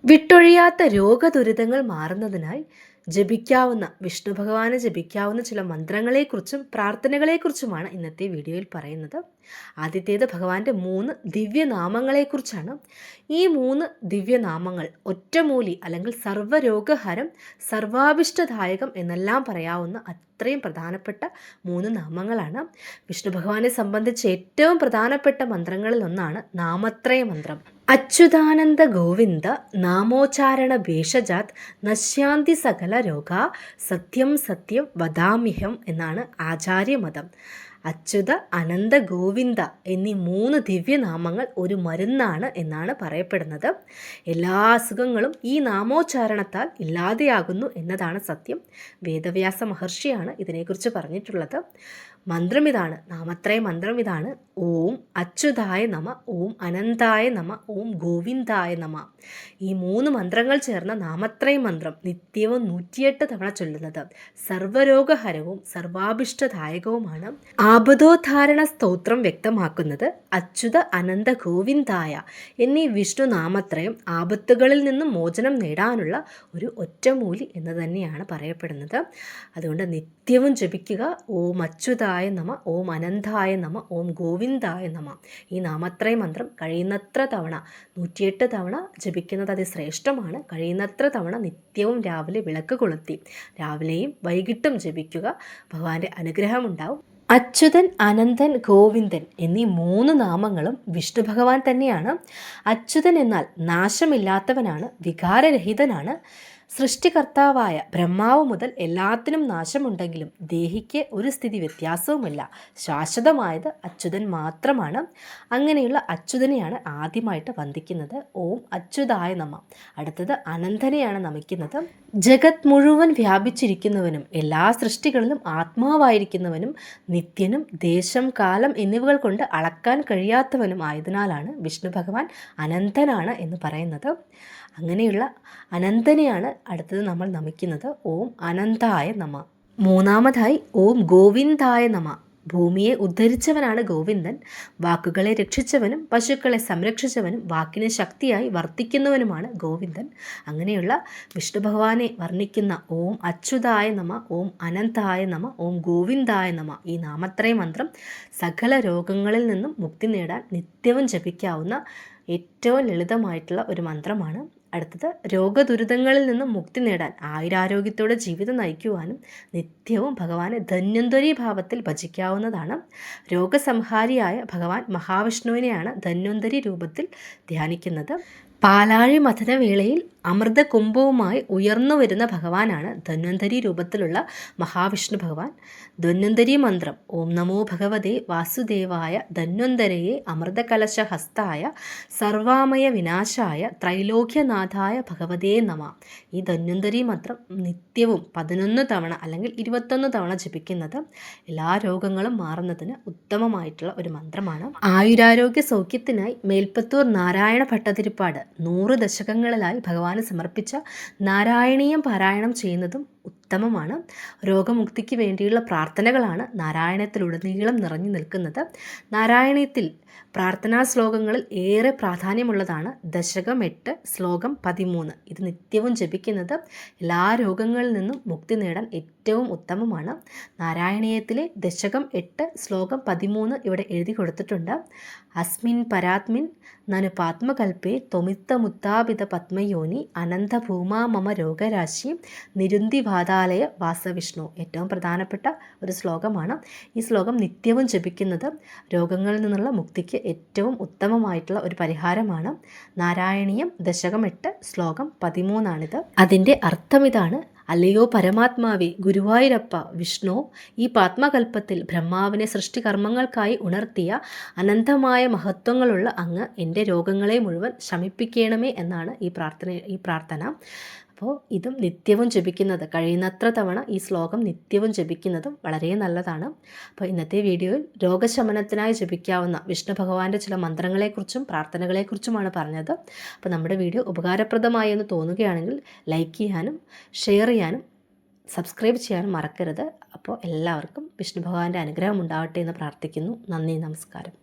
വിട്ടൊഴിയാത്ത രോഗദുരിതങ്ങൾ മാറുന്നതിനായി ജപിക്കാവുന്ന വിഷ്ണു ഭഗവാന് ജപിക്കാവുന്ന ചില മന്ത്രങ്ങളെക്കുറിച്ചും പ്രാർത്ഥനകളെക്കുറിച്ചുമാണ് ഇന്നത്തെ വീഡിയോയിൽ പറയുന്നത്. ആദ്യത്തേത് ഭഗവാന്റെ 3 ദിവ്യനാമങ്ങളെക്കുറിച്ചാണ്. ഈ 3 ദിവ്യനാമങ്ങൾ ഒറ്റമൂലി അല്ലെങ്കിൽ സർവ്വരോഗഹരം, സർവാഭിഷ്ടദായകം എന്നെല്ലാം പറയാവുന്ന അത്രയും പ്രധാനപ്പെട്ട 3 നാമങ്ങളാണ്. വിഷ്ണു ഭഗവാനെ സംബന്ധിച്ച് ഏറ്റവും പ്രധാനപ്പെട്ട മന്ത്രങ്ങളിൽ ഒന്നാണ് നാമത്രയ മന്ത്രം. അച്യുതാനന്ദ ഗോവിന്ദ നാമോച്ചാരണ ഭേഷജാത് നശ്യാന്തി സകല രോഗ സത്യം സത്യം വദാമിഹം എന്നാണ് ആചാര്യമതം. അച്യുത, അനന്ത, ഗോവിന്ദ എന്നീ 3 ദിവ്യനാമങ്ങൾ ഒരു മരുന്നാണ് എന്നാണ് പറയപ്പെടുന്നത്. എല്ലാ അസുഖങ്ങളും ഈ നാമോച്ചാരണത്താൽ ഇല്ലാതെയാകുന്നു എന്നതാണ് സത്യം. വേദവ്യാസ മഹർഷിയാണ് ഇതിനെക്കുറിച്ച് പറഞ്ഞിട്ടുള്ളത്. മന്ത്രം ഇതാണ്, നാമത്രയ മന്ത്രം ഇതാണ്: ഓം അച്യുതായ നമ, ഓം അനന്തായ നമ, ഓം ഗോവിന്ദായ നമ. ഈ 3 മന്ത്രങ്ങൾ ചേർന്ന നാമത്രയ മന്ത്രം നിത്യവും 108 തവണ ചൊല്ലുന്നത് സർവ്വരോഗഹരവും സർവാഭിഷ്ടദായകവുമാണ്. ആപദോദ്ധാരണ സ്തോത്രം വ്യക്തമാക്കുന്നത് അച്യുത, അനന്ത, ഗോവിന്ദായ എന്നീ വിഷ്ണു നാമത്രയം ആപത്തുകളിൽ നിന്നും മോചനം നേടാനുള്ള ഒരു ഒറ്റമൂലി എന്ന് തന്നെയാണ് പറയപ്പെടുന്നത്. അതുകൊണ്ട് നിത്യവും ജപിക്കുക ഓം അച്യുതായ നമ, ഓം അനന്തായ നമ, ഓം ഗോവിന്ദായ നമ. ഈ നാമത്രയ മന്ത്രം കഴിയുന്നത്ര തവണ 108 തവണ ജപിക്കുന്നത് അതിശ്രേഷ്ഠമാണ്. കഴിയുന്നത്ര തവണ നിത്യവും രാവിലെ വിളക്ക് കൊളുത്തി രാവിലെയും വൈകിട്ടും ജപിക്കുക. ഭഗവാന്റെ അനുഗ്രഹമുണ്ടാവും. അച്യുതൻ, അനന്തൻ, ഗോവിന്ദൻ എന്നീ 3 നാമങ്ങളും വിഷ്ണു ഭഗവാൻ തന്നെയാണ്. അച്യുതൻ എന്നാൽ നാശമില്ലാത്തവനാണ്, വികാരരഹിതനാണ്. സൃഷ്ടികർത്താവായ ബ്രഹ്മാവ് മുതൽ എല്ലാത്തിനും നാശമുണ്ടെങ്കിലും ദേഹിക്ക് ഒരു സ്ഥിതി വ്യത്യാസവുമില്ല. ശാശ്വതമായത് അച്യുതൻ മാത്രമാണ്. അങ്ങനെയുള്ള അച്യുതനെയാണ് ആദ്യമായിട്ട് വന്ദിക്കുന്നത്. ഓം അച്യുതായ നമ. അടുത്തത് അനന്തനെയാണ് നമിക്കുന്നത്. ജഗത് മുഴുവൻ വ്യാപിച്ചിരിക്കുന്നവനും എല്ലാ സൃഷ്ടികളിലും ആത്മാവായിരിക്കുന്നവനും നിത്യനും ദേശം, കാലം എന്നിവകൾ കൊണ്ട് അളക്കാൻ കഴിയാത്തവനും ആയതിനാലാണ് വിഷ്ണു ഭഗവാൻ അനന്തനാണ് എന്ന് പറയുന്നത്. അങ്ങനെയുള്ള അനന്തനെയാണ് അടുത്തത് നമ്മൾ നമിക്കുന്നത്. ഓം അനന്തായ നമ. മൂന്നാമതായി ഓം ഗോവിന്ദായ നമ. ഭൂമിയെ ഉദ്ധരിച്ചവനാണ് ഗോവിന്ദൻ. വാക്കുകളെ രക്ഷിച്ചവനും പശുക്കളെ സംരക്ഷിച്ചവനും വാക്കിന് ശക്തിയായി വർത്തിക്കുന്നവനുമാണ് ഗോവിന്ദൻ. അങ്ങനെയുള്ള വിഷ്ണു ഭഗവാനെ വർണ്ണിക്കുന്ന ഓം അച്യുതായ നമ, ഓം അനന്തായ നമ, ഓം ഗോവിന്ദായ നമ ഈ നാമത്രയ മന്ത്രം സകല രോഗങ്ങളിൽ നിന്നും മുക്തി നേടാൻ നിത്യവും ജപിക്കാവുന്ന ഏറ്റവും ലളിതമായിട്ടുള്ള ഒരു മന്ത്രമാണ്. അടുത്തത് രോഗദുരിതങ്ങളിൽ നിന്നും മുക്തി നേടാൻ ആയുരാരോഗ്യത്തോടെ ജീവിതം നയിക്കുവാനും നിത്യവും ഭഗവാനെ ധന്വന്തരി ഭാവത്തിൽ ഭജിക്കാവുന്നതാണ്. രോഗസംഹാരിയായ ഭഗവാൻ മഹാവിഷ്ണുവിനെയാണ് ധന്വന്തരി രൂപത്തിൽ ധ്യാനിക്കുന്നത്. പാലാഴി മഥനവേളയിൽ അമൃത കുംഭവുമായി ഉയർന്നു വരുന്ന ഭഗവാനാണ് ധന്വന്തരി രൂപത്തിലുള്ള മഹാവിഷ്ണു ഭഗവാൻ. ധന്വന്തരി മന്ത്രം ഓം നമോ ഭഗവതേ വാസുദേവായ ധന്വന്തരയെ അമൃതകലശഹസ്തായ സർവാമയ വിനാശായ ത്രൈലോക്യനാഥായ ഭഗവതേ നമ. ഈ ധന്വന്തരി മന്ത്രം നിത്യവും 11 തവണ അല്ലെങ്കിൽ 21 തവണ ജപിക്കുന്നത് എല്ലാ രോഗങ്ങളും മാറുന്നതിന് ഉത്തമമായിട്ടുള്ള ഒരു മന്ത്രമാണ്. ആയുരാരോഗ്യ സൗഖ്യത്തിനായി മേൽപ്പത്തൂർ നാരായണ ഭട്ടതിരിപ്പാട് 100 ദശകങ്ങളിലായി ഭഗവാന് സമർപ്പിച്ച നാരായണീയം പാരായണം ചെയ്യുന്നതും ഉത്തമമാണ്. രോഗമുക്തിക്ക് വേണ്ടിയുള്ള പ്രാർത്ഥനകളാണ് നാരായണത്തിലുടനീളം നിറഞ്ഞു നിൽക്കുന്നത്. നാരായണീയത്തിൽ പ്രാർത്ഥനാ ശ്ലോകങ്ങളിൽ ഏറെ പ്രാധാന്യമുള്ളതാണ് ദശകം 8 ശ്ലോകം 13. ഇത് നിത്യവും ജപിക്കുന്നത് എല്ലാ രോഗങ്ങളിൽ നിന്നും മുക്തി നേടാൻ ഏറ്റവും ഉത്തമമാണ്. നാരായണീയത്തിലെ ദശകം 8 ശ്ലോകം 13 ഇവിടെ എഴുതി കൊടുത്തിട്ടുണ്ട്. അസ്മിൻ പരാത്മിൻ നനു പാത്മകൽപ്പേ ത്വമിത്തമുത്താപിത പത്മയോനി അനന്തഭൂമാ മമ രോഗരാശി നിരുന്തിവാതാലയ വാസവിഷ്ണു. ഏറ്റവും പ്രധാനപ്പെട്ട ഒരു ശ്ലോകമാണ്. ഈ ശ്ലോകം നിത്യവും ജപിക്കുന്നത് രോഗങ്ങളിൽ നിന്നുള്ള മുക്തിക്ക് ഏറ്റവും ഉത്തമമായിട്ടുള്ള ഒരു പരിഹാരമാണ്. നാരായണീയം ദശകം 8 ശ്ലോകം 13ആണിത്. അതിൻ്റെ അർത്ഥം ഇതാണ്: അല്ലയോ പരമാത്മാവേ, ഗുരുവായൂരപ്പ വിഷ്ണു, ഈ പാത്മകൽപ്പത്തിൽ ബ്രഹ്മാവിനെ സൃഷ്ടികർമ്മങ്ങൾക്കായി ഉണർത്തിയ അനന്തമായ മഹത്വങ്ങളുള്ള അങ്ങ് എൻ്റെ രോഗങ്ങളെ മുഴുവൻ ശമിപ്പിക്കണമേ എന്നാണ് ഈ പ്രാർത്ഥന. അപ്പോൾ ഇതും നിത്യവും ജപിക്കുന്നത്, കഴിയുന്നത്ര തവണ ഈ ശ്ലോകം നിത്യവും ജപിക്കുന്നതും വളരെ നല്ലതാണ്. അപ്പോൾ ഇന്നത്തെ വീഡിയോയിൽ രോഗശമനത്തിനായി ജപിക്കാവുന്ന വിഷ്ണു ഭഗവാന്റെ ചില മന്ത്രങ്ങളെക്കുറിച്ചും പ്രാർത്ഥനകളെക്കുറിച്ചുമാണ് പറഞ്ഞത്. അപ്പോൾ നമ്മുടെ വീഡിയോ ഉപകാരപ്രദമായി എന്ന് തോന്നുകയാണെങ്കിൽ ലൈക്ക് ചെയ്യാനും ഷെയർ ചെയ്യാനും സബ്സ്ക്രൈബ് ചെയ്യാനും മറക്കരുത്. അപ്പോൾ എല്ലാവർക്കും വിഷ്ണു ഭഗവാന്റെ അനുഗ്രഹം ഉണ്ടാവട്ടെ എന്ന് പ്രാർത്ഥിക്കുന്നു. നന്ദി, നമസ്കാരം.